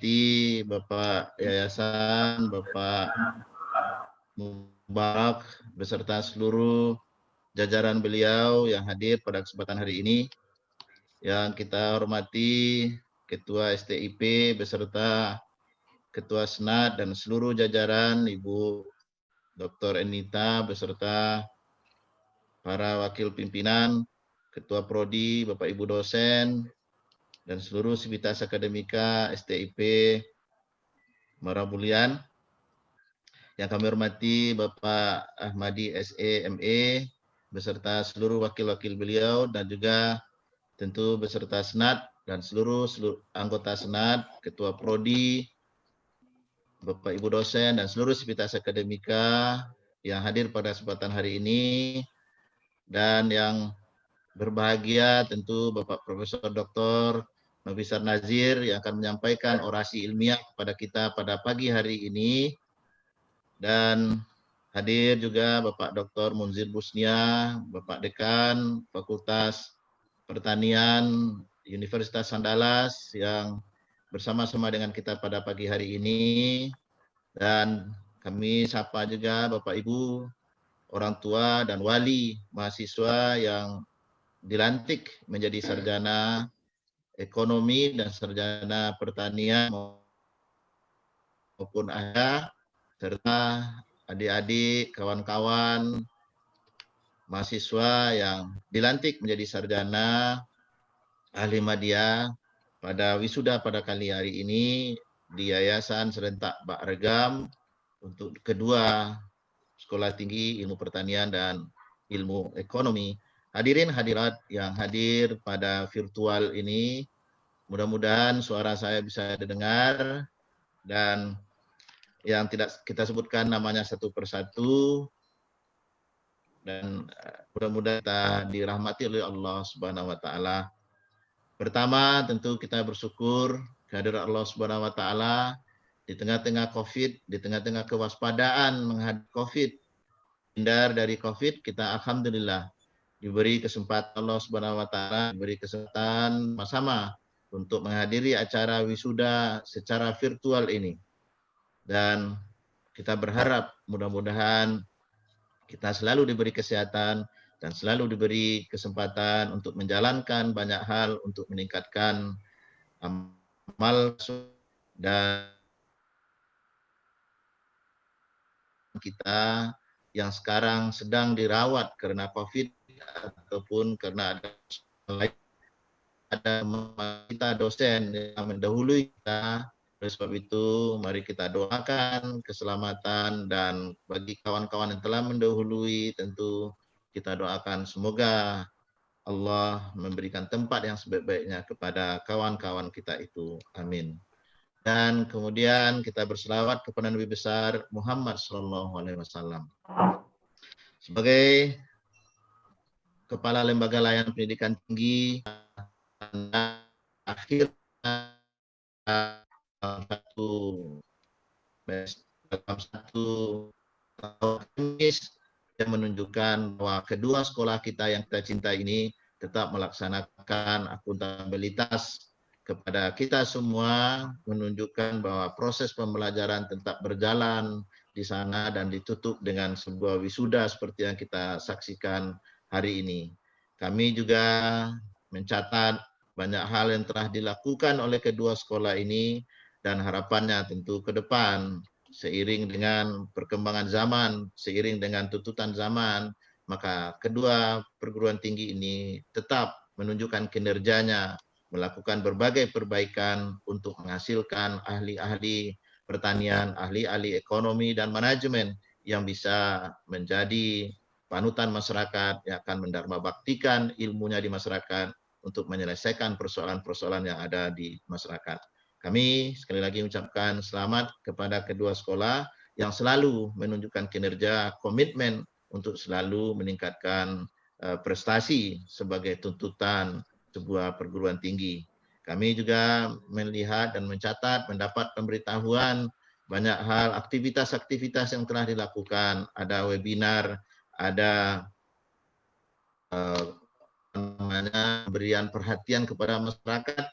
hormati Bapak Yayasan, Bapak Mubarak, beserta seluruh jajaran beliau yang hadir pada kesempatan hari ini. Yang kita hormati Ketua STIP beserta Ketua Senat dan seluruh jajaran, Ibu Dr. Enita beserta para wakil pimpinan, Ketua Prodi, Bapak Ibu dosen, dan seluruh sivitas akademika STIP Marabulian. Yang kami hormati Bapak Ahmadi SE ME beserta seluruh wakil-wakil beliau dan juga tentu beserta Senat dan seluruh anggota Senat, Ketua Prodi, Bapak Ibu dosen dan seluruh sivitas akademika yang hadir pada kesempatan hari ini, dan yang berbahagia tentu Bapak Profesor Dr. Nofisar Nazir yang akan menyampaikan orasi ilmiah kepada kita pada pagi hari ini, dan hadir juga Bapak Dr. Munzir Busnia, Bapak Dekan Fakultas Pertanian Universitas Andalas yang bersama-sama dengan kita pada pagi hari ini, dan kami sapa juga Bapak Ibu, orang tua dan wali mahasiswa yang dilantik menjadi sarjana ekonomi dan sarjana pertanian maupun ada, serta adik-adik, kawan-kawan mahasiswa yang dilantik menjadi sarjana ahli media pada wisuda pada kali hari ini di Yayasan Serentak Bak Regam untuk kedua Sekolah Tinggi Ilmu Pertanian dan Ilmu Ekonomi. Hadirin hadirat yang hadir pada virtual ini, mudah-mudahan suara saya bisa didengar dan yang tidak kita sebutkan namanya satu persatu, dan mudah-mudahan kita dirahmati oleh Allah Subhanahu wa taala. Pertama, tentu kita bersyukur kehadirat Allah Subhanahu wa taala di tengah-tengah Covid, di tengah-tengah kewaspadaan menghadapi Covid, hindar dari Covid, kita alhamdulillah diberi kesempatan Allah Subhanahu wa taala, diberi kesempatan sama-sama untuk menghadiri acara wisuda secara virtual ini. Dan kita berharap mudah-mudahan kita selalu diberi kesehatan dan selalu diberi kesempatan untuk menjalankan banyak hal untuk meningkatkan amal dan kita yang sekarang sedang dirawat karena COVID ataupun karena ada kita dosen yang mendahului kita. Oleh sebab itu, mari kita doakan keselamatan, dan bagi kawan-kawan yang telah mendahului, tentu kita doakan semoga Allah memberikan tempat yang sebaik-baiknya kepada kawan-kawan kita itu. Amin. Dan kemudian kita berselawat kepada Nabi besar Muhammad SAW. Sebagai Kepala Lembaga Layanan Pendidikan Tinggi, akhir dalam satu tahun yang menunjukkan bahwa kedua sekolah kita yang kita cintai ini tetap melaksanakan akuntabilitas kepada kita semua, menunjukkan bahwa proses pembelajaran tetap berjalan di sana dan ditutup dengan sebuah wisuda seperti yang kita saksikan hari ini. Kami juga mencatat banyak hal yang telah dilakukan oleh kedua sekolah ini, dan harapannya tentu ke depan seiring dengan perkembangan zaman, seiring dengan tuntutan zaman, maka kedua perguruan tinggi ini tetap menunjukkan kinerjanya, melakukan berbagai perbaikan untuk menghasilkan ahli-ahli pertanian, ahli-ahli ekonomi dan manajemen yang bisa menjadi panutan masyarakat, yang akan mendharma baktikan ilmunya di masyarakat untuk menyelesaikan persoalan-persoalan yang ada di masyarakat. Kami sekali lagi mengucapkan selamat kepada kedua sekolah yang selalu menunjukkan kinerja, komitmen untuk selalu meningkatkan prestasi sebagai tuntutan sebuah perguruan tinggi. Kami juga melihat dan mencatat, mendapat pemberitahuan banyak hal aktivitas-aktivitas yang telah dilakukan. Ada webinar, ada pemberian perhatian kepada masyarakat,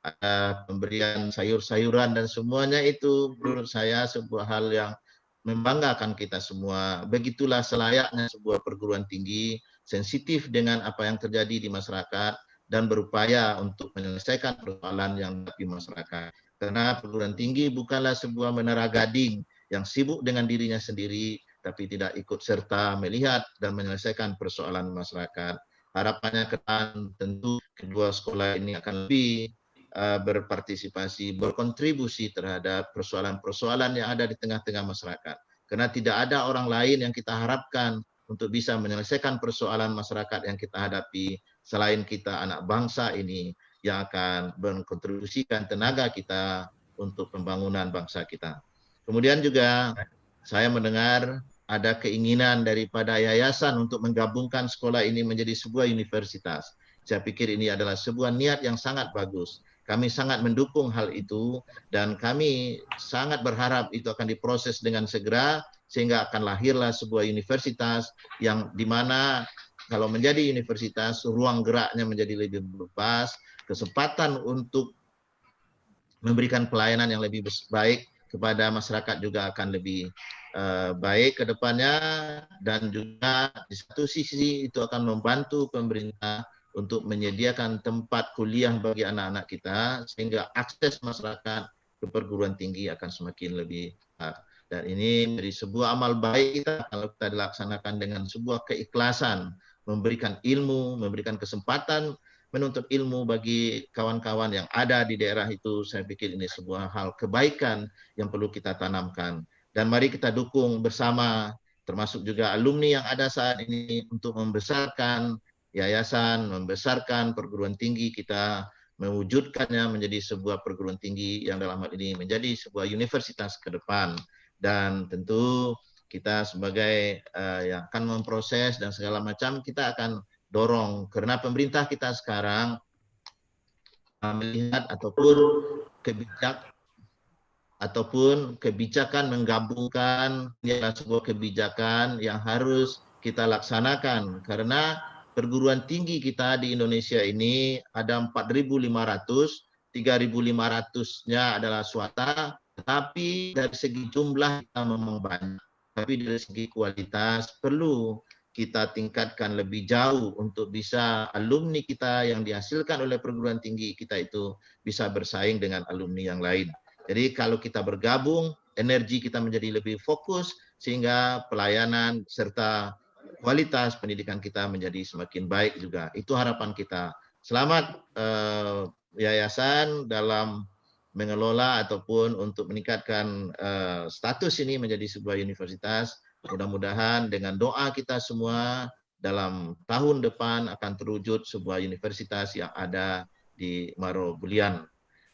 ada pemberian sayur-sayuran dan semuanya itu menurut saya sebuah hal yang membanggakan kita semua. Begitulah selayaknya sebuah perguruan tinggi sensitif dengan apa yang terjadi di masyarakat dan berupaya untuk menyelesaikan persoalan yang ada di masyarakat. Karena perguruan tinggi bukanlah sebuah menara gading yang sibuk dengan dirinya sendiri, tapi tidak ikut serta melihat dan menyelesaikan persoalan masyarakat. Harapannya ke depan tentu kedua sekolah ini akan lebih berpartisipasi, berkontribusi terhadap persoalan-persoalan yang ada di tengah-tengah masyarakat. Karena tidak ada orang lain yang kita harapkan untuk bisa menyelesaikan persoalan masyarakat yang kita hadapi selain kita anak bangsa ini yang akan berkontribusikan tenaga kita untuk pembangunan bangsa kita. Kemudian juga saya mendengar ada keinginan daripada yayasan untuk menggabungkan sekolah ini menjadi sebuah universitas. Saya pikir ini adalah sebuah niat yang sangat bagus. Kami sangat mendukung hal itu dan kami sangat berharap itu akan diproses dengan segera sehingga akan lahirlah sebuah universitas yang di mana kalau menjadi universitas ruang geraknya menjadi lebih luas, kesempatan untuk memberikan pelayanan yang lebih baik kepada masyarakat juga akan lebih baik ke depannya dan juga di satu sisi itu akan membantu pemerintah untuk menyediakan tempat kuliah bagi anak-anak kita sehingga akses masyarakat ke perguruan tinggi akan semakin lebih baik. Dan ini menjadi sebuah amal baik kita kalau kita dilaksanakan dengan sebuah keikhlasan, memberikan ilmu, memberikan kesempatan menuntut ilmu bagi kawan-kawan yang ada di daerah itu. Saya pikir ini sebuah hal kebaikan yang perlu kita tanamkan. Dan mari kita dukung bersama, termasuk juga alumni yang ada saat ini untuk membesarkan yayasan, membesarkan perguruan tinggi kita, mewujudkannya menjadi sebuah perguruan tinggi yang dalam hal ini menjadi sebuah universitas ke depan. Dan tentu kita sebagai yang akan memproses dan segala macam, kita akan dorong. Karena pemerintah kita sekarang melihat kebijakan menggabungkan adalah sebuah kebijakan yang harus kita laksanakan karena perguruan tinggi kita di Indonesia ini ada 4.500, 3.500-nya adalah swasta, tetapi dari segi jumlah kita memang banyak. Tapi dari segi kualitas perlu kita tingkatkan lebih jauh untuk bisa alumni kita yang dihasilkan oleh perguruan tinggi kita itu bisa bersaing dengan alumni yang lain. Jadi kalau kita bergabung, energi kita menjadi lebih fokus sehingga pelayanan serta kualitas pendidikan kita menjadi semakin baik juga. Itu harapan kita. Selamat yayasan dalam mengelola ataupun untuk meningkatkan status ini menjadi sebuah universitas. Mudah-mudahan dengan doa kita semua dalam tahun depan akan terwujud sebuah universitas yang ada di Marobulian.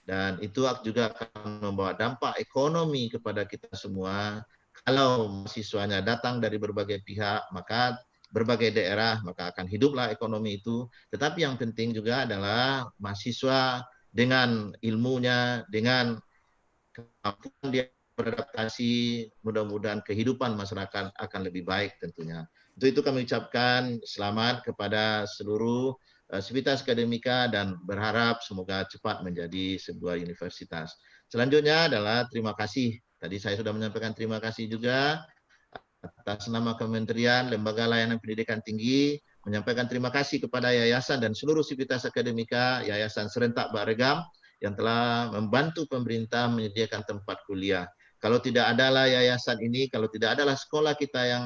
Dan itu juga akan membawa dampak ekonomi kepada kita semua. Kalau mahasiswanya datang dari berbagai pihak, maka berbagai daerah, maka akan hiduplah ekonomi itu. Tetapi yang penting juga adalah mahasiswa dengan ilmunya, dengan kemampuan dia beradaptasi, mudah-mudahan kehidupan masyarakat akan lebih baik tentunya. Untuk itu kami ucapkan selamat kepada seluruh Sivitas Akademika dan berharap semoga cepat menjadi sebuah universitas. Selanjutnya adalah terima kasih. Tadi saya sudah menyampaikan terima kasih juga atas nama Kementerian Lembaga Layanan Pendidikan Tinggi, menyampaikan terima kasih kepada yayasan dan seluruh Sivitas Akademika, Yayasan Serentak Baregam, yang telah membantu pemerintah menyediakan tempat kuliah. Kalau tidak adalah yayasan ini, kalau tidak adalah sekolah kita yang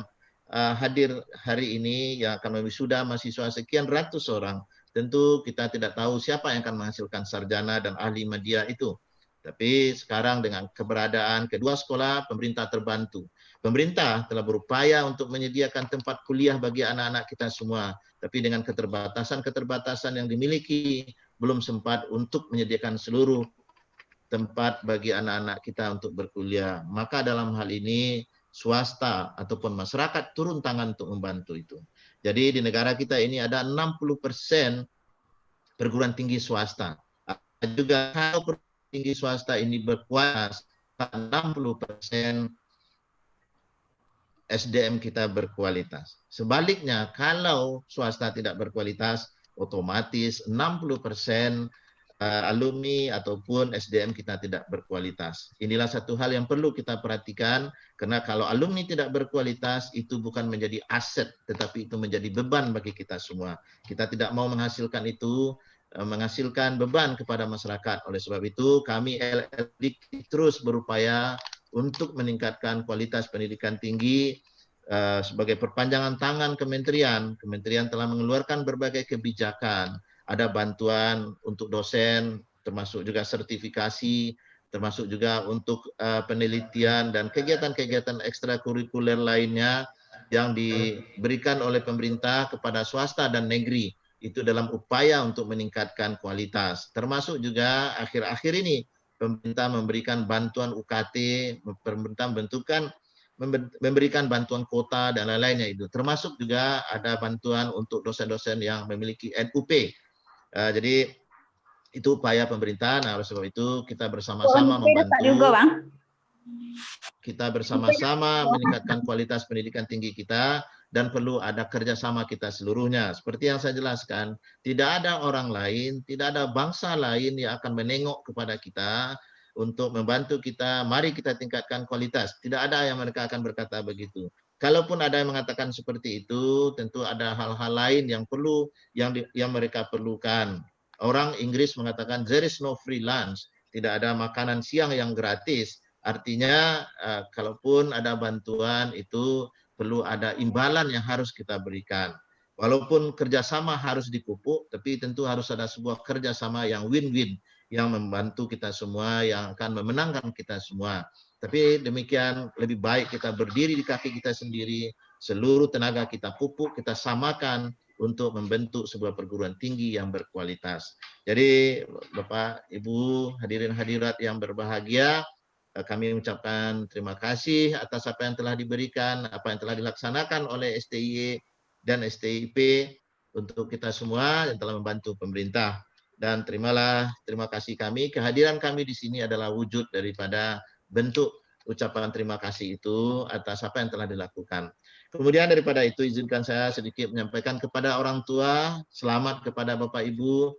hadir hari ini, yang akan wisuda mahasiswa sekian ratus orang, tentu kita tidak tahu siapa yang akan menghasilkan sarjana dan ahli media itu. Tapi sekarang dengan keberadaan kedua sekolah, pemerintah terbantu. Pemerintah telah berupaya untuk menyediakan tempat kuliah bagi anak-anak kita semua. Tapi dengan keterbatasan-keterbatasan yang dimiliki, belum sempat untuk menyediakan seluruh tempat bagi anak-anak kita untuk berkuliah. Maka dalam hal ini, swasta ataupun masyarakat turun tangan untuk membantu itu. Jadi di negara kita ini ada 60% perguruan tinggi swasta. Juga kalau perguruan tinggi swasta ini berkualitas, 60% SDM kita berkualitas. Sebaliknya, kalau swasta tidak berkualitas, otomatis 60% alumni ataupun SDM kita tidak berkualitas. Inilah satu hal yang perlu kita perhatikan, karena kalau alumni tidak berkualitas itu bukan menjadi aset, tetapi itu menjadi beban bagi kita semua. Kita tidak mau menghasilkan itu, menghasilkan beban kepada masyarakat. Oleh sebab itu kami LLD terus berupaya untuk meningkatkan kualitas pendidikan tinggi. Sebagai perpanjangan tangan kementerian telah mengeluarkan berbagai kebijakan. Ada bantuan untuk dosen, termasuk juga sertifikasi, termasuk juga untuk penelitian dan kegiatan-kegiatan ekstrakurikuler lainnya yang diberikan oleh pemerintah kepada swasta dan negeri. Itu dalam upaya untuk meningkatkan kualitas. Termasuk juga akhir-akhir ini pemerintah memberikan bantuan UKT, pemerintah memberikan bantuan kuota dan lain-lainnya itu. Termasuk juga ada bantuan untuk dosen-dosen yang memiliki NUP. Jadi itu upaya pemerintah. Nah, oleh sebab itu kita bersama-sama membantu. Kita bersama-sama meningkatkan kualitas pendidikan tinggi kita dan perlu ada kerjasama kita seluruhnya. Seperti yang saya jelaskan, tidak ada orang lain, tidak ada bangsa lain yang akan menengok kepada kita untuk membantu kita, mari kita tingkatkan kualitas. Tidak ada yang mereka akan berkata begitu. Kalaupun ada yang mengatakan seperti itu, tentu ada hal-hal lain yang perlu, yang mereka perlukan. Orang Inggris mengatakan there is no free lunch, tidak ada makanan siang yang gratis. Artinya, kalaupun ada bantuan itu perlu ada imbalan yang harus kita berikan. Walaupun kerjasama harus dipupuk, tapi tentu harus ada sebuah kerjasama yang win-win, yang membantu kita semua, yang akan memenangkan kita semua. Tapi demikian lebih baik kita berdiri di kaki kita sendiri, seluruh tenaga kita pupuk, kita samakan untuk membentuk sebuah perguruan tinggi yang berkualitas. Jadi Bapak, Ibu, hadirin hadirat yang berbahagia, kami mengucapkan terima kasih atas apa yang telah diberikan, apa yang telah dilaksanakan oleh STIY dan STIP untuk kita semua yang telah membantu pemerintah. Dan terima kasih kami. Kehadiran kami di sini adalah wujud daripada bentuk ucapan terima kasih itu atas apa yang telah dilakukan. Kemudian daripada itu izinkan saya sedikit menyampaikan kepada orang tua, selamat kepada Bapak Ibu,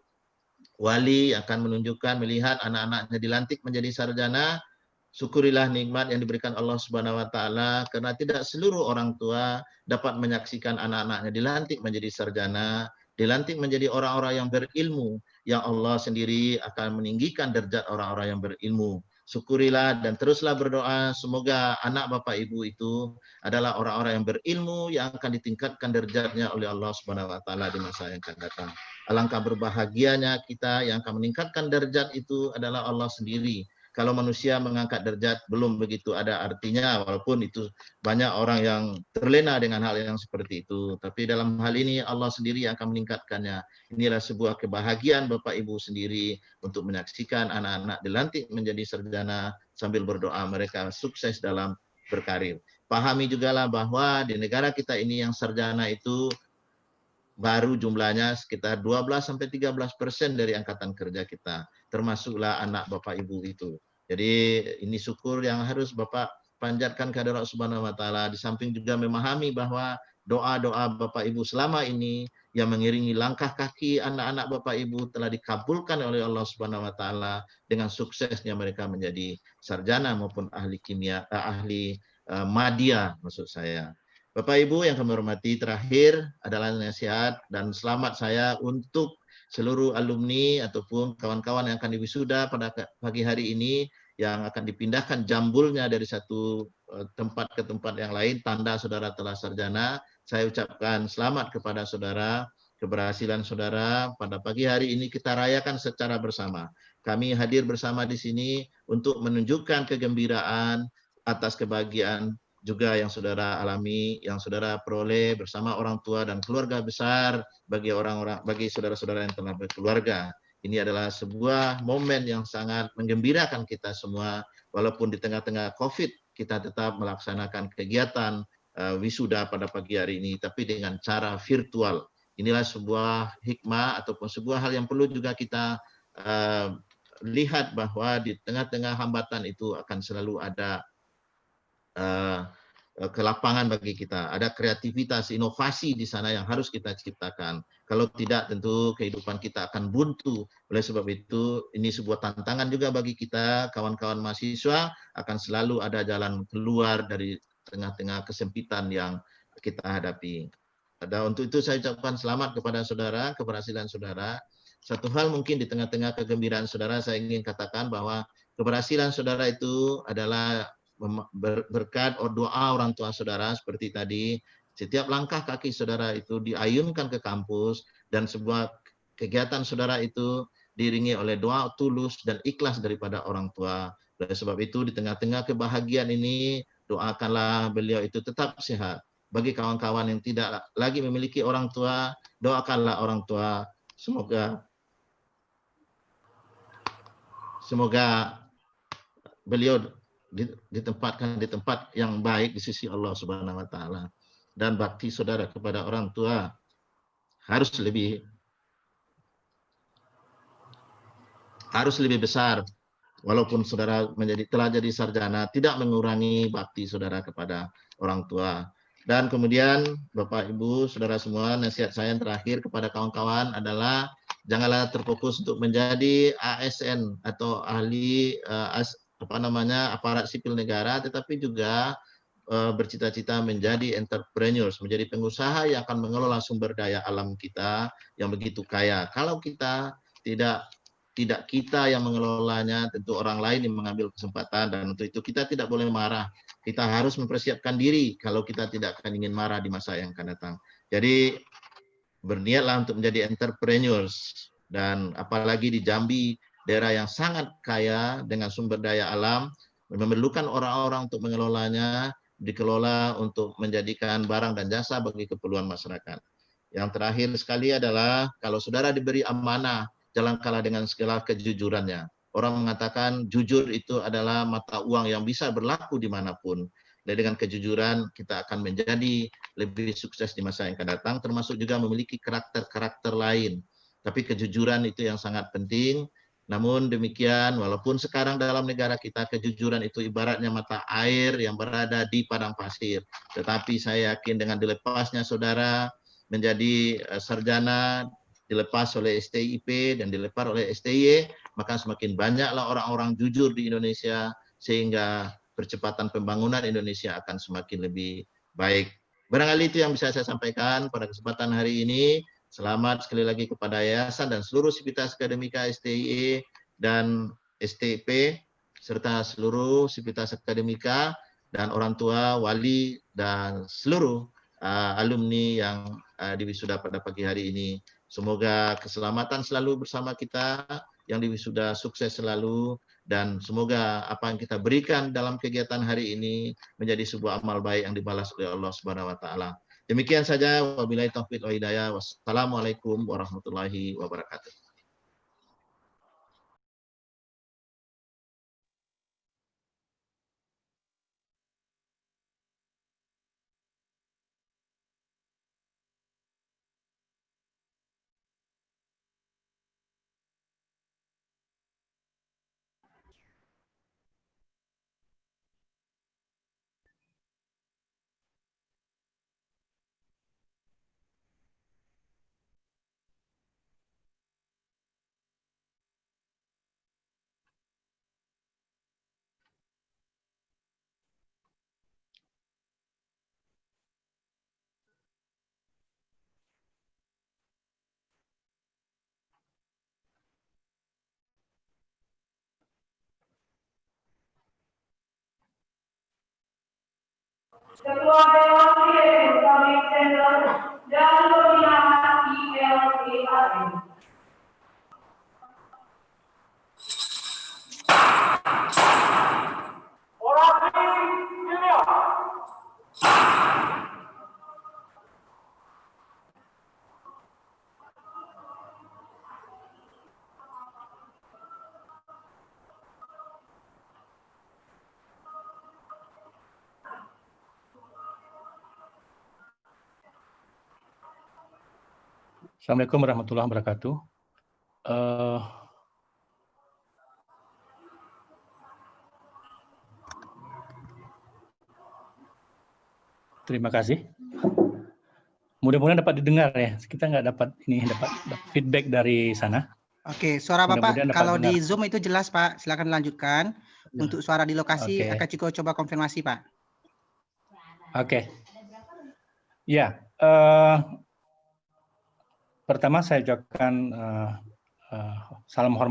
wali akan menunjukkan melihat anak-anaknya dilantik menjadi sarjana. Syukurilah nikmat yang diberikan Allah Subhanahu wa taala, karena tidak seluruh orang tua dapat menyaksikan anak-anaknya dilantik menjadi sarjana, dilantik menjadi orang-orang yang berilmu, yang Allah sendiri akan meninggikan derajat orang-orang yang berilmu. Syukurilah dan teruslah berdoa semoga anak Bapak Ibu itu adalah orang-orang yang berilmu yang akan ditingkatkan derajatnya oleh Allah Subhanahu wa taala di masa yang akan datang. Alangkah berbahagianya kita, yang akan meningkatkan derajat itu adalah Allah sendiri. Kalau manusia mengangkat derajat belum begitu ada artinya, walaupun itu banyak orang yang terlena dengan hal yang seperti itu. Tapi dalam hal ini Allah sendiri yang akan meningkatkannya. Inilah sebuah kebahagiaan Bapak Ibu sendiri untuk menyaksikan anak-anak dilantik menjadi sarjana sambil berdoa mereka sukses dalam berkarir. Pahami juga lah bahwa di negara kita ini yang sarjana itu baru jumlahnya sekitar 12-13% dari angkatan kerja kita, termasuklah anak Bapak Ibu itu. Jadi ini syukur yang harus Bapak panjatkan kepada Allah Subhanahu wa taala, di samping juga memahami bahwa doa-doa Bapak Ibu selama ini yang mengiringi langkah kaki anak-anak Bapak Ibu telah dikabulkan oleh Allah Subhanahu wa taala dengan suksesnya mereka menjadi sarjana maupun ahli kimia, ahli madya maksud saya. Bapak Ibu yang kami hormati, terakhir adalah nasihat dan selamat saya untuk seluruh alumni ataupun kawan-kawan yang akan diwisuda pada pagi hari ini, yang akan dipindahkan jambulnya dari satu tempat ke tempat yang lain, tanda saudara telah sarjana. Saya ucapkan selamat kepada saudara, keberhasilan saudara pada pagi hari ini kita rayakan secara bersama. Kami hadir bersama di sini untuk menunjukkan kegembiraan atas kebahagiaan juga yang saudara alami, yang saudara peroleh bersama orang tua dan keluarga besar bagi saudara-saudara yang telah berkeluarga. Ini adalah sebuah momen yang sangat menggembirakan kita semua, walaupun di tengah-tengah COVID kita tetap melaksanakan kegiatan wisuda pada pagi hari ini, tapi dengan cara virtual. Inilah sebuah hikmah ataupun sebuah hal yang perlu juga kita lihat, bahwa di tengah-tengah hambatan itu akan selalu ada kelapangan bagi kita. Ada kreativitas, inovasi di sana yang harus kita ciptakan. Kalau tidak, tentu kehidupan kita akan buntu. Oleh sebab itu, ini sebuah tantangan juga bagi kita, kawan-kawan mahasiswa, akan selalu ada jalan keluar dari tengah-tengah kesempitan yang kita hadapi. Untuk itu saya ucapkan selamat kepada saudara, keberhasilan saudara. Satu hal mungkin di tengah-tengah kegembiraan saudara, saya ingin katakan bahwa keberhasilan saudara itu adalah berkat doa orang tua saudara seperti tadi. Setiap langkah kaki saudara itu diayunkan ke kampus dan sebuah kegiatan saudara itu diiringi oleh doa tulus dan ikhlas daripada orang tua. Oleh sebab itu di tengah-tengah kebahagiaan ini doakanlah beliau itu tetap sehat. Bagi kawan-kawan yang tidak lagi memiliki orang tua, doakanlah orang tua. Semoga beliau ditempatkan di tempat yang baik di sisi Allah Subhanahu wa taala. Dan bakti saudara kepada orang tua harus lebih besar. Walaupun saudara telah jadi sarjana, tidak mengurangi bakti saudara kepada orang tua. Dan kemudian Bapak Ibu, saudara semua, nasihat saya yang terakhir kepada kawan-kawan adalah janganlah terfokus untuk menjadi ASN atau ahli aparat sipil negara, tetapi juga bercita-cita menjadi entrepreneurs, menjadi pengusaha yang akan mengelola sumber daya alam kita yang begitu kaya. Kalau kita tidak kita yang mengelolanya, tentu orang lain yang mengambil kesempatan, dan untuk itu kita tidak boleh marah. Kita harus mempersiapkan diri kalau kita tidak akan ingin marah di masa yang akan datang. Jadi berniatlah untuk menjadi entrepreneurs, dan apalagi di Jambi, daerah yang sangat kaya dengan sumber daya alam, memerlukan orang-orang untuk mengelolanya, dikelola untuk menjadikan barang dan jasa bagi keperluan masyarakat. Yang terakhir sekali adalah kalau saudara diberi amanah, jalan kalah dengan segala kejujurannya. Orang mengatakan jujur itu adalah mata uang yang bisa berlaku dimanapun. Dan dengan kejujuran kita akan menjadi lebih sukses di masa yang akan datang, termasuk juga memiliki karakter-karakter lain. Tapi kejujuran itu yang sangat penting. Namun demikian, walaupun sekarang dalam negara kita kejujuran itu ibaratnya mata air yang berada di padang pasir. Tetapi saya yakin dengan dilepasnya saudara menjadi sarjana, dilepas oleh STIP dan dilepas oleh STY, maka semakin banyaklah orang-orang jujur di Indonesia sehingga percepatan pembangunan Indonesia akan semakin lebih baik. Barangkali itu yang bisa saya sampaikan pada kesempatan hari ini. Selamat sekali lagi kepada Yayasan dan seluruh Sivitas Akademika STIE dan STP serta seluruh Sivitas Akademika dan orang tua, wali dan seluruh alumni yang diwisuda pada pagi hari ini. Semoga keselamatan selalu bersama kita, yang diwisuda sukses selalu, dan semoga apa yang kita berikan dalam kegiatan hari ini menjadi sebuah amal baik yang dibalas oleh Allah Subhanahu wa taala. Demikian saja, wabillahi taufiq wa hidayah. Wassalamualaikum warahmatullahi wabarakatuh. Ketua Dewan Kami Center dan Pembinaan ILPAN. Orasi Junior. Assalamualaikum warahmatullahi wabarakatuh. Terima kasih. Mudah-mudahan dapat didengar ya. Kita nggak dapat dapat feedback dari sana. Oke, suara Bapak Mudah-mudahan dapat kalau di dengar. Zoom itu jelas, Pak. Silakan lanjutkan. Ya. Untuk suara di lokasi Oke. akan Ciko coba konfirmasi, Pak. Oke. Ya, pertama saya ucapkan salam hormat